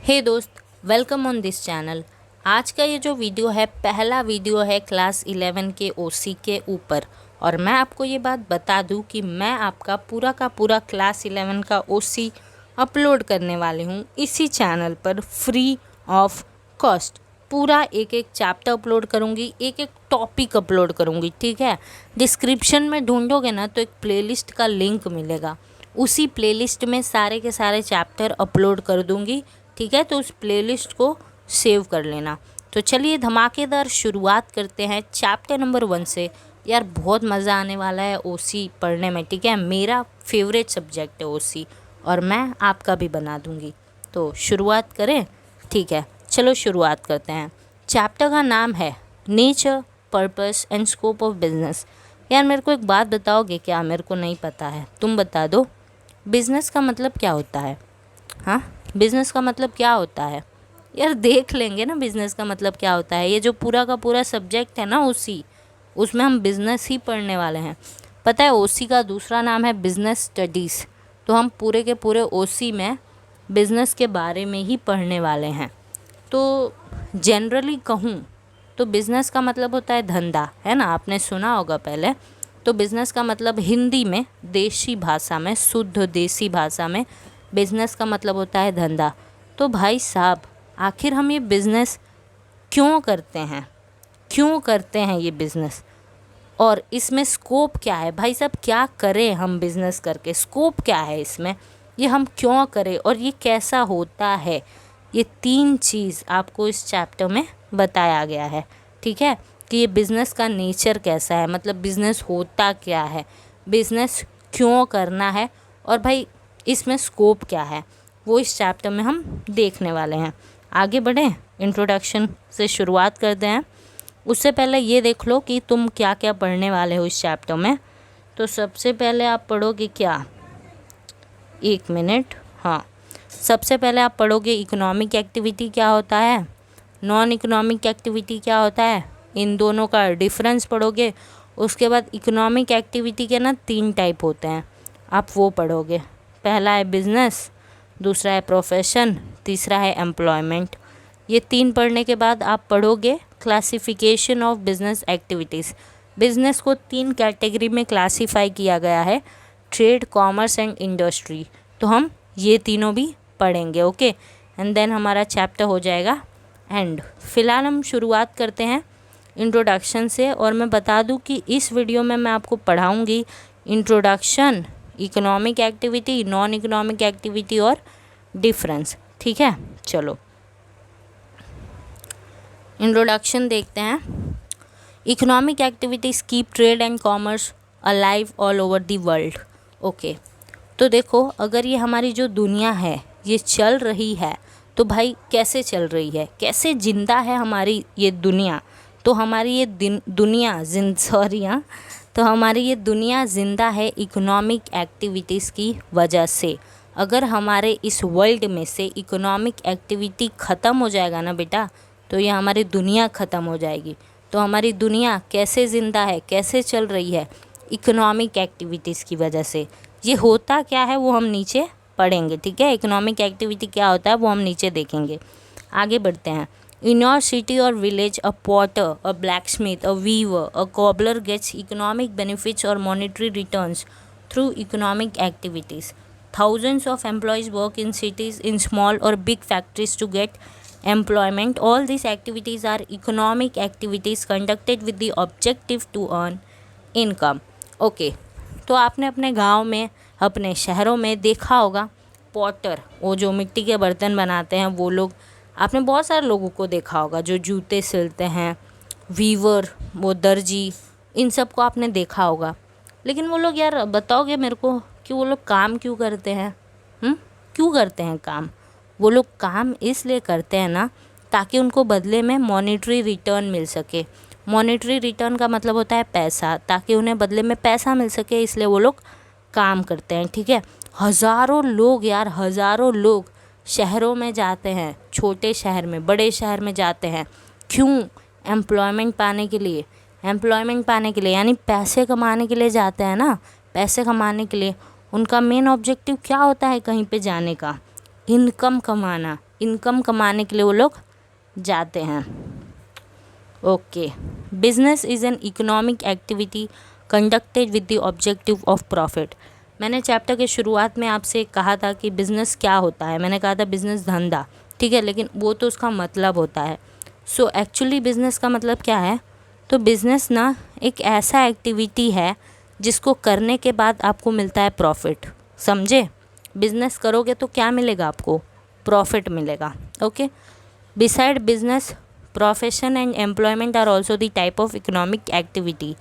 हे दोस्त, welcome on this channel. आज का ये जो वीडियो है पहला वीडियो है क्लास 11 के ओसी के ऊपर। और मैं आपको ये बात बता दूं कि मैं आपका पूरा का पूरा क्लास 11 का ओसी अपलोड करने वाली हूँ इसी चैनल पर फ्री ऑफ कॉस्ट। पूरा एक एक चैप्टर अपलोड करूँगी, एक एक टॉपिक अपलोड करूँगी, ठीक है। डिस्क्रिप्शन में ढूंढोगे ना तो एक प्लेलिस्ट का लिंक मिलेगा, उसी प्लेलिस्ट में सारे के सारे चैप्टर अपलोड कर दूँगी, ठीक है। तो उस प्लेलिस्ट को सेव कर लेना। तो चलिए धमाकेदार शुरुआत करते हैं चैप्टर नंबर 1 से। यार बहुत मज़ा आने वाला है ओसी पढ़ने में, ठीक है। मेरा फेवरेट सब्जेक्ट है ओसी और मैं आपका भी बना दूंगी। तो शुरुआत करें, ठीक है। चलो शुरुआत करते हैं। चैप्टर का नाम है nature, purpose and scope of business. यार मेरे को एक बात बताओगे क्या? मेरे को नहीं पता है, तुम बता दो। बिज़नेस का मतलब क्या होता है? हाँ, बिज़नेस का मतलब क्या होता है? यार देख लेंगे ना बिज़नेस का मतलब क्या होता है। ये जो पूरा का पूरा सब्जेक्ट है ना ओसी, उसमें हम बिज़नेस ही पढ़ने वाले हैं। पता है ओसी का दूसरा नाम है बिज़नेस स्टडीज़। तो हम पूरे के पूरे ओसी में बिज़नेस के बारे में ही पढ़ने वाले हैं। तो जनरली कहूँ तो बिज़नेस का मतलब होता है धंधा, है ना, आपने सुना होगा पहले। तो बिज़नेस का मतलब हिंदी में, देसी भाषा में, शुद्ध देसी भाषा में बिज़नेस का मतलब होता है धंधा। तो भाई साहब आखिर हम ये बिज़नेस क्यों करते हैं? क्यों करते हैं ये बिज़नेस? और इसमें स्कोप क्या है? भाई साहब क्या करें हम बिज़नेस करके? स्कोप क्या है इसमें? ये हम क्यों करें और ये कैसा होता है? ये 3 चीज़ आपको इस चैप्टर में बताया गया है, ठीक है। कि ये बिज़नेस का नेचर कैसा है, मतलब बिज़नेस होता क्या है, बिज़नेस क्यों करना है, और भाई इसमें स्कोप क्या है, वो इस चैप्टर में हम देखने वाले हैं। आगे बढ़ें, इंट्रोडक्शन से शुरुआत करते हैं। उससे पहले ये देख लो कि तुम क्या क्या पढ़ने वाले हो इस चैप्टर में। तो सबसे पहले आप पढ़ोगे क्या? 1 मिनट, हाँ। सबसे पहले आप पढ़ोगे इकोनॉमिक एक्टिविटी क्या होता है, नॉन इकोनॉमिक एक्टिविटी क्या होता है, इन दोनों का डिफरेंस पढ़ोगे। उसके बाद इकोनॉमिक एक्टिविटी के ना 3 टाइप होते हैं, आप वो पढ़ोगे। पहला है बिज़नेस, दूसरा है प्रोफेशन, तीसरा है एम्प्लॉयमेंट। ये 3 पढ़ने के बाद आप पढ़ोगे classification of business activities. Business को 3 कैटेगरी में क्लासीफाई किया गया है, ट्रेड, कॉमर्स एंड इंडस्ट्री। तो हम ये तीनों भी पढ़ेंगे, ओके। एंड देन हमारा चैप्टर हो जाएगा एंड। फिलहाल हम शुरुआत करते हैं इंट्रोडक्शन से। और मैं बता दूं कि इस वीडियो में मैं आपको पढ़ाऊंगी introduction, economic activity, non economic activity और डिफरेंस, ठीक है। चलो इंट्रोडक्शन देखते हैं। Economic activities keep trade and commerce alive all over the world, okay. तो देखो अगर ये हमारी जो दुनिया है ये चल रही है तो भाई कैसे चल रही है, कैसे जिंदा है हमारी ये दुनिया? तो हमारी ये तो हमारी ये दुनिया ज़िंदा है इकोनॉमिक एक्टिविटीज़ की वजह से। अगर हमारे इस वर्ल्ड में से इकोनॉमिक एक्टिविटी ख़त्म हो जाएगा ना बेटा, तो ये हमारी दुनिया ख़त्म हो जाएगी। तो हमारी दुनिया कैसे ज़िंदा है, कैसे चल रही है? इकोनॉमिक एक्टिविटीज़ की वजह से। ये होता क्या है वो हम नीचे पढ़ेंगे, ठीक है। इकोनॉमिक एक्टिविटी क्या होता है वो हम नीचे देखेंगे। आगे बढ़ते हैं। In your city or village, a potter, a blacksmith, a weaver, a cobbler gets economic benefits or monetary returns through economic activities. Thousands of employees work in cities, in small or big factories to get employment. All these activities are economic activities conducted with the objective to earn income. Okay. तो आपने अपने गांव में, अपने शहरों में देखा होगा पॉटर, वो जो मिट्टी के बर्तन बनाते हैं वो लोग। आपने बहुत सारे लोगों को देखा होगा जो जूते सिलते हैं, वीवर, वो दर्जी, इन सब को आपने देखा होगा। लेकिन वो लोग, यार बताओगे मेरे को कि वो लोग काम क्यों करते हैं? क्यों करते हैं काम? वो लोग काम इसलिए करते हैं ना ताकि उनको बदले में मॉनेटरी रिटर्न मिल सके। मॉनेटरी रिटर्न का मतलब होता है पैसा, ताकि उन्हें बदले में पैसा मिल सके, इसलिए वो लोग काम करते हैं, ठीक है। हज़ारों लोग, यार हज़ारों लोग शहरों में जाते हैं, छोटे शहर में, बड़े शहर में जाते हैं। क्यों? एम्प्लॉयमेंट पाने के लिए। एम्प्लॉयमेंट पाने के लिए यानी पैसे कमाने के लिए जाते हैं ना। पैसे कमाने के लिए उनका मेन ऑब्जेक्टिव क्या होता है कहीं पे जाने का? इनकम कमाना, इनकम कमाने के लिए वो लोग जाते हैं। Okay, business is an economic activity conducted with the objective of profit. मैंने चैप्टर के शुरुआत में आपसे कहा था कि बिज़नेस क्या होता है। मैंने कहा था बिज़नेस धंधा, ठीक है, लेकिन वो तो उसका मतलब होता है। सो एक्चुअली बिज़नेस का मतलब क्या है? तो बिज़नेस ना एक ऐसा एक्टिविटी है जिसको करने के बाद आपको मिलता है प्रॉफिट। समझे? बिज़नेस करोगे तो क्या मिलेगा आपको? प्रॉफिट मिलेगा। Okay, beside business, profession and employment are also the type of economic activity.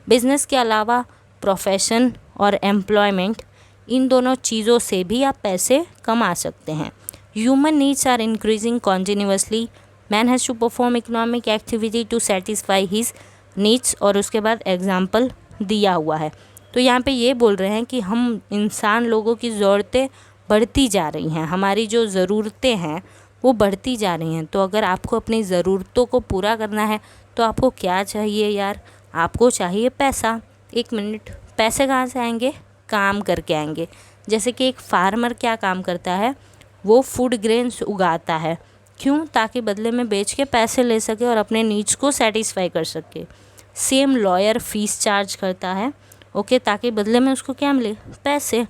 Business के अलावा प्रोफेशन और एम्प्लॉयमेंट, इन दोनों चीज़ों से भी आप पैसे कमा सकते हैं। Human needs are increasing continuously, man has to perform economic activity to satisfy his needs. और उसके बाद एग्जाम्पल दिया हुआ है। तो यहाँ पे ये बोल रहे हैं कि हम इंसान लोगों की ज़रूरतें बढ़ती जा रही हैं, हमारी जो ज़रूरतें हैं वो बढ़ती जा रही हैं। तो अगर आपको अपनी ज़रूरतों को पूरा करना है तो आपको क्या चाहिए यार? आपको चाहिए पैसा। एक मिनट, पैसे कहाँ से आएंगे? काम करके आएंगे। जैसे कि एक फार्मर क्या काम करता है? वो फूड ग्रेन्स उगाता है। क्यों? ताकि बदले में बेच के पैसे ले सके और अपने नीड्स को सेटिस्फाई कर सके। सेम लॉयर फीस चार्ज करता है, ओके, ताकि बदले में उसको क्या मिले? पैसे।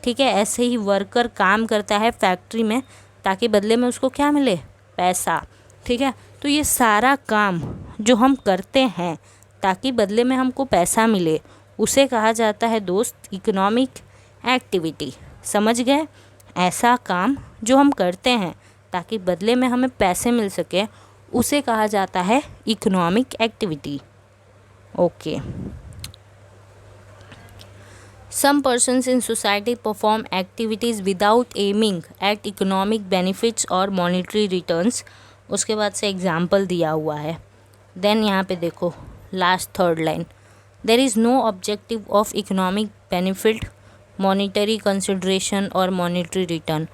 ठीक है, ऐसे ही वर्कर काम करता है फैक्ट्री में ताकि बदले में उसको क्या मिले? पैसा। ठीक है, तो ये सारा काम जो हम करते हैं ताकि बदले में हमको पैसा मिले, उसे कहा जाता है दोस्त इकोनॉमिक एक्टिविटी। समझ गए? ऐसा काम जो हम करते हैं ताकि बदले में हमें पैसे मिल सके, उसे कहा जाता है economic activity. Okay, some persons in society perform activities without aiming at economic benefits or monetary returns। उसके बाद से एग्जाम्पल दिया हुआ है। देन यहाँ पे देखो last third line, there is no objective of economic benefit, monetary consideration और मॉनिटरी रिटर्न।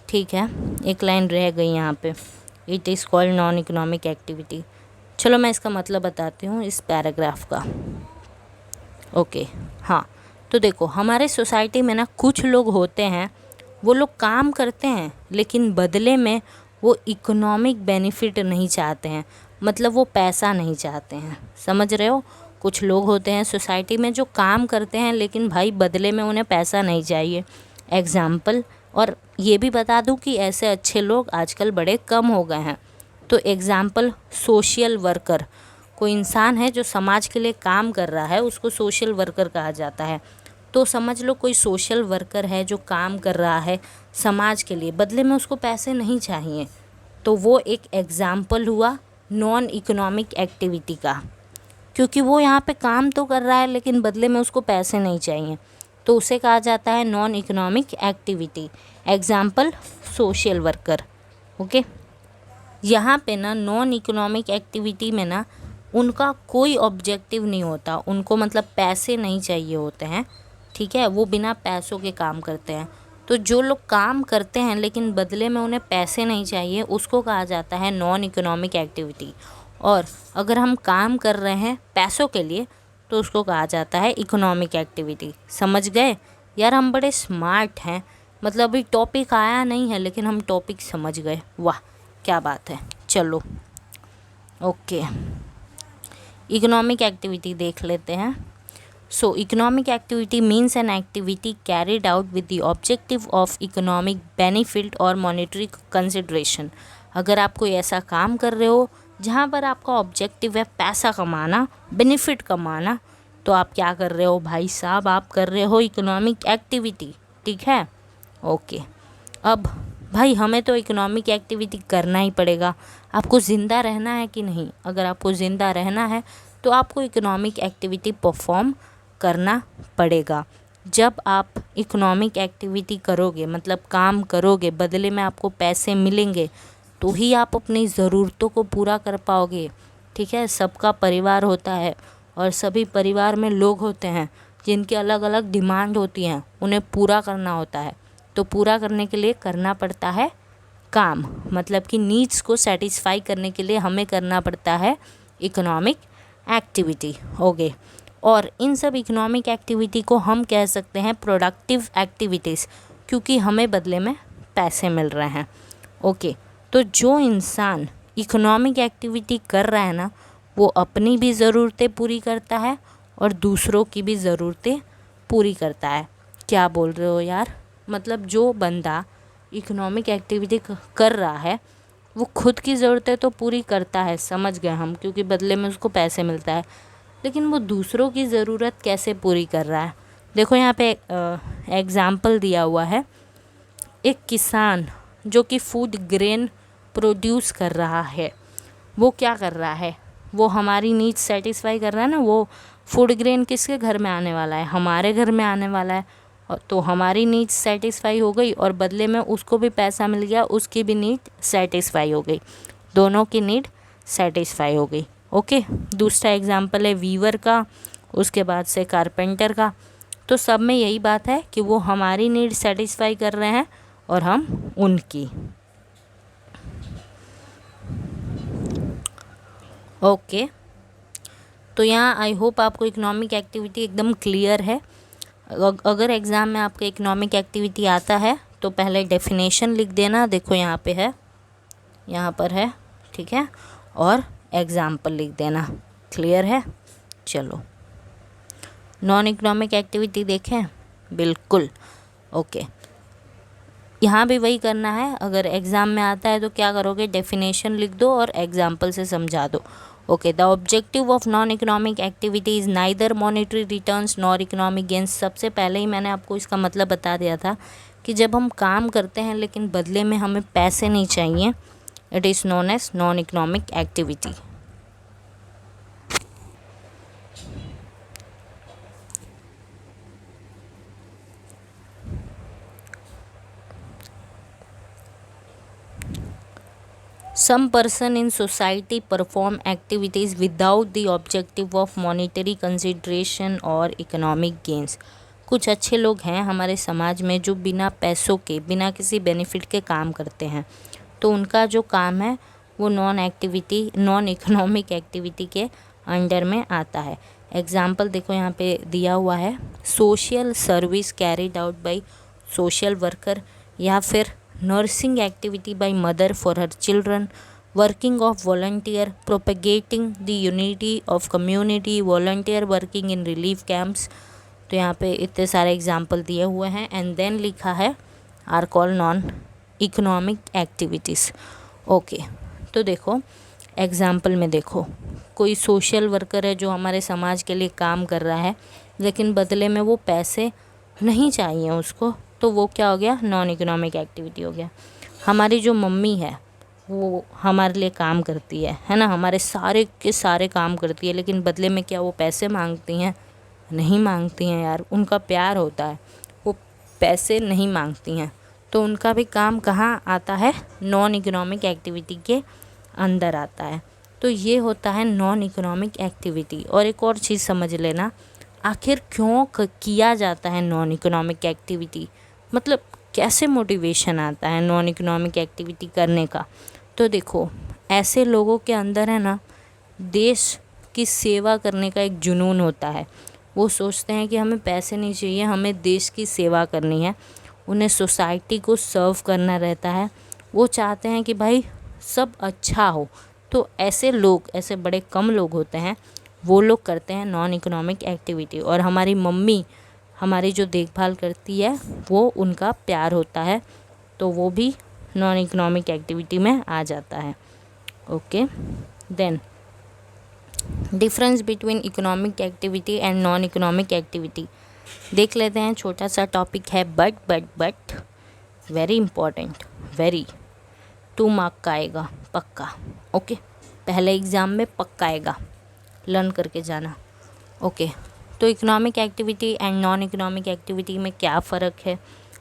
ठीक है, एक लाइन रह गई यहाँ पे, it is called non economic activity. चलो मैं इसका मतलब बताती हूँ इस पैराग्राफ का। ओके, हाँ, तो देखो हमारे सोसाइटी में ना कुछ लोग होते हैं, वो लोग काम करते हैं लेकिन बदले में वो इकोनॉमिक बेनिफिट नहीं चाहते हैं, मतलब वो पैसा नहीं चाहते हैं। समझ रहे हो? कुछ लोग होते हैं सोसाइटी में जो काम करते हैं लेकिन भाई बदले में उन्हें पैसा नहीं चाहिए। एग्जाम्पल, और ये भी बता दूं कि ऐसे अच्छे लोग आजकल बड़े कम हो गए हैं। तो एग्जाम्पल, सोशल वर्कर, कोई इंसान है जो समाज के लिए काम कर रहा है, उसको सोशल वर्कर कहा जाता है। तो समझ लो कोई सोशल वर्कर है जो काम कर रहा है समाज के लिए, बदले में उसको पैसे नहीं चाहिए, तो वो एक एग्जाम्पल हुआ नॉन इकोनॉमिक एक्टिविटी का, क्योंकि वो यहाँ पे काम तो कर रहा है लेकिन बदले में उसको पैसे नहीं चाहिए, तो उसे कहा जाता है non economic activity. Example, social worker. Okay, यहाँ पे ना नॉन इकोनॉमिक एक्टिविटी में ना उनका कोई ऑब्जेक्टिव नहीं होता, उनको मतलब पैसे नहीं चाहिए होते हैं। ठीक है, वो बिना पैसों के काम करते हैं। तो जो लोग काम करते हैं लेकिन बदले में उन्हें पैसे नहीं चाहिए, उसको कहा जाता है नॉन इकोनॉमिक एक्टिविटी। और अगर हम काम कर रहे हैं पैसों के लिए तो उसको कहा जाता है इकोनॉमिक एक्टिविटी। समझ गए यार? हम बड़े स्मार्ट हैं, मतलब अभी टॉपिक आया नहीं है लेकिन हम टॉपिक समझ गए। वाह, क्या बात है। चलो ओके, इकोनॉमिक एक्टिविटी देख लेते हैं। सो economic activity means an activity carried out with the objective of economic benefit और मॉनेटरी कंसिडरेशन। अगर आप कोई ऐसा काम कर रहे हो जहाँ पर आपका ऑब्जेक्टिव है पैसा कमाना, बेनिफिट कमाना, तो आप क्या कर रहे हो भाई साहब? आप कर रहे हो इकोनॉमिक एक्टिविटी। ठीक है, ओके। अब भाई हमें तो इकोनॉमिक एक्टिविटी करना ही पड़ेगा। आपको ज़िंदा रहना है कि नहीं? अगर आपको ज़िंदा रहना है तो आपको इकोनॉमिक एक्टिविटी परफॉर्म करना पड़ेगा। जब आप इकोनॉमिक एक्टिविटी करोगे, मतलब काम करोगे, बदले में आपको पैसे मिलेंगे, तो ही आप अपनी ज़रूरतों को पूरा कर पाओगे। ठीक है, सबका परिवार होता है और सभी परिवार में लोग होते हैं जिनकी अलग अलग डिमांड होती हैं, उन्हें पूरा करना होता है। तो पूरा करने के लिए करना पड़ता है काम, मतलब कि नीड्स को सेटिस्फाई करने के लिए हमें करना पड़ता है इकोनॉमिक एक्टिविटी। ओके, और इन सब इकोनॉमिक एक्टिविटी को हम कह सकते हैं प्रोडक्टिव एक्टिविटीज़, क्योंकि हमें बदले में पैसे मिल रहे हैं। ओके, तो जो इंसान इकोनॉमिक एक्टिविटी कर रहा है ना, वो अपनी भी ज़रूरतें पूरी करता है और दूसरों की भी ज़रूरतें पूरी करता है। क्या बोल रहे हो यार? मतलब जो बंदा इकोनॉमिक एक्टिविटी कर रहा है वो खुद की ज़रूरतें तो पूरी करता है, समझ गए हम, क्योंकि बदले में उसको पैसे मिलता है, लेकिन वो दूसरों की ज़रूरत कैसे पूरी कर रहा है? देखो यहाँ पे एग्ज़ाम्पल दिया हुआ है। एक किसान जो कि फूड ग्रेन प्रोड्यूस कर रहा है, वो क्या कर रहा है? वो हमारी नीड्स सेटिस्फाई कर रहा है ना। वो फूड ग्रेन किसके घर में आने वाला है? हमारे घर में आने वाला है। तो हमारी नीड्स सेटिस्फाई हो गई और बदले में उसको भी पैसा मिल गया, उसकी भी नीड सेटिस्फाई हो गई, दोनों की नीड सेटिस्फाई हो गई। ओके। दूसरा एग्जांपल है वीवर का, उसके बाद से कारपेंटर का। तो सब में यही बात है कि वो हमारी नीड सेटिस्फाई कर रहे हैं और हम उनकी। ओके। तो यहाँ आई होप आपको इकोनॉमिक एक्टिविटी एकदम क्लियर है। अगर एग्ज़ाम में आपका इकोनॉमिक एक्टिविटी आता है तो पहले डेफिनेशन लिख देना। देखो यहाँ पे है, यहाँ पर है, ठीक है, और एग्जाम्पल लिख देना। क्लियर है? चलो, नॉन इकोनॉमिक एक्टिविटी देखें। बिल्कुल। ओके, यहाँ भी वही करना है। अगर एग्ज़ाम में आता है तो क्या करोगे? डेफिनेशन लिख दो और एग्जाम्पल से समझा दो। Okay, the objective of non economic activity is neither monetary returns nor economic gains. सबसे पहले ही मैंने आपको इसका मतलब बता दिया था कि जब हम काम करते हैं लेकिन बदले में हमें पैसे नहीं चाहिए, it is known as non economic activity. Some person in society perform activities without the objective of monetary consideration और economic gains। कुछ अच्छे लोग हैं हमारे समाज में जो बिना पैसों के, बिना किसी बेनिफिट के काम करते हैं। तो उनका जो काम है वो नॉन इकोनॉमिक एक्टिविटी के अंडर में आता है। एग्जाम्पल देखो यहाँ पे दिया हुआ है, social service carried out by social worker, या फिर nursing activity by mother for her children, working of volunteer, propagating the unity of community, volunteer working in relief camps। तो यहाँ पे इतने सारे एग्जाम्पल दिए हुए हैं एंड देन लिखा है are call non economic activities. Okay, तो देखो एग्जाम्पल में देखो, कोई सोशल वर्कर है जो हमारे समाज के लिए काम कर रहा है लेकिन बदले में वो पैसे नहीं चाहिए उसको, तो वो क्या हो गया? नॉन इकोनॉमिक एक्टिविटी हो गया। हमारी जो मम्मी है वो हमारे लिए काम करती है ना, हमारे सारे के सारे काम करती है, लेकिन बदले में क्या वो पैसे मांगती हैं? नहीं मांगती हैं यार, उनका प्यार होता है, वो पैसे नहीं मांगती हैं। तो उनका भी काम कहाँ आता है? नॉन इकोनॉमिक एक्टिविटी के अंदर आता है। तो ये होता है नॉन इकोनॉमिक एक्टिविटी। और एक और चीज़ समझ लेना, आखिर क्यों किया जाता है नॉन इकोनॉमिक एक्टिविटी, मतलब कैसे मोटिवेशन आता है नॉन इकोनॉमिक एक्टिविटी करने का? तो देखो, ऐसे लोगों के अंदर है ना, देश की सेवा करने का एक जुनून होता है। वो सोचते हैं कि हमें पैसे नहीं चाहिए, हमें देश की सेवा करनी है, उन्हें सोसाइटी को सर्व करना रहता है। वो चाहते हैं कि भाई सब अच्छा हो। तो ऐसे लोग, ऐसे बड़े कम लोग होते हैं, वो लोग करते हैं नॉन इकोनॉमिक एक्टिविटी। और हमारी मम्मी हमारी जो देखभाल करती है वो उनका प्यार होता है, तो वो भी नॉन इकोनॉमिक एक्टिविटी में आ जाता है। Okay, then difference between economic activity and non economic activity देख लेते हैं। छोटा सा टॉपिक है, but very important, very 2 mark का आएगा पक्का। ओके, पहले एग्ज़ाम में पक्का आएगा, लर्न करके जाना। ओके, तो economic activity and non economic activity में क्या फ़र्क है?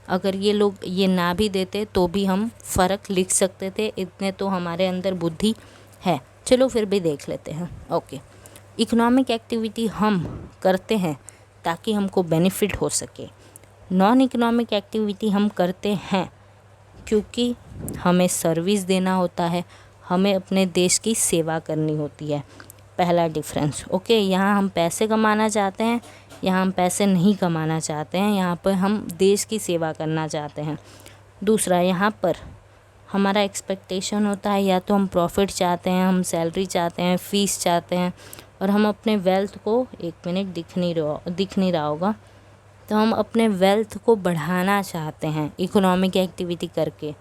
अगर ये लोग ये ना भी देते तो भी हम फ़र्क लिख सकते थे, इतने तो हमारे अंदर बुद्धि है। चलो फिर भी देख लेते हैं। ओके, इकोनॉमिक एक्टिविटी हम करते हैं ताकि हमको बेनिफिट हो सके। नॉन इकोनॉमिक एक्टिविटी हम करते हैं क्योंकि हमें सर्विस देना होता है, हमें अपने देश की सेवा करनी होती है। पहला डिफरेंस। ओके, यहाँ हम पैसे कमाना चाहते हैं, यहाँ हम पैसे नहीं कमाना चाहते हैं, यहाँ पर हम देश की सेवा करना चाहते हैं। दूसरा, यहाँ पर हमारा एक्सपेक्टेशन होता है या तो हम प्रॉफिट चाहते हैं, हम सैलरी चाहते हैं, फ़ीस चाहते हैं, और हम अपने वेल्थ को, एक मिनट दिख नहीं रहा होगा, तो हम अपने वेल्थ को बढ़ाना चाहते हैं इकोनॉमिक एक्टिविटी करके।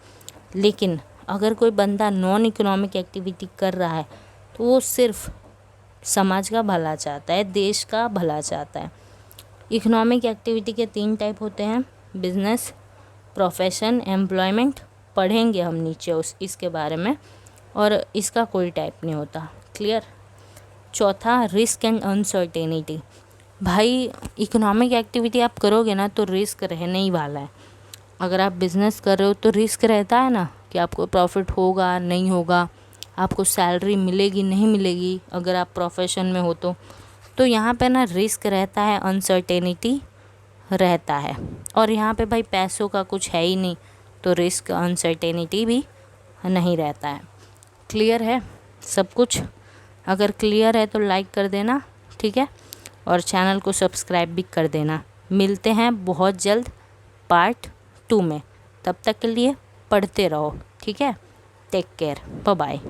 लेकिन अगर कोई बंदा नॉन इकोनॉमिक एक्टिविटी कर रहा है तो वो सिर्फ समाज का भला चाहता है, देश का भला चाहता है। इकोनॉमिक एक्टिविटी के 3 टाइप होते हैं, बिजनेस, प्रोफेशन, एम्प्लॉयमेंट। पढ़ेंगे हम नीचे इसके बारे में, और इसका कोई टाइप नहीं होता। क्लियर। चौथा, रिस्क एंड अनसर्टेनिटी। भाई इकोनॉमिक एक्टिविटी आप करोगे ना तो रिस्क रहने ही वाला है। अगर आप बिज़नेस कर रहे हो तो रिस्क रहता है ना कि आपको प्रॉफिट होगा नहीं होगा, आपको सैलरी मिलेगी नहीं मिलेगी अगर आप प्रोफेशन में हो तो यहाँ पे ना रिस्क रहता है, अनसर्टेनिटी रहता है। और यहाँ पे भाई पैसों का कुछ है ही नहीं, तो रिस्क अनसर्टेनिटी भी नहीं रहता है। क्लियर है सब कुछ? अगर क्लियर है तो लाइक कर देना, ठीक है, और चैनल को सब्सक्राइब भी कर देना। मिलते हैं बहुत जल्द पार्ट 2 में, तब तक के लिए पढ़ते रहो, ठीक है। Take care, bye bye.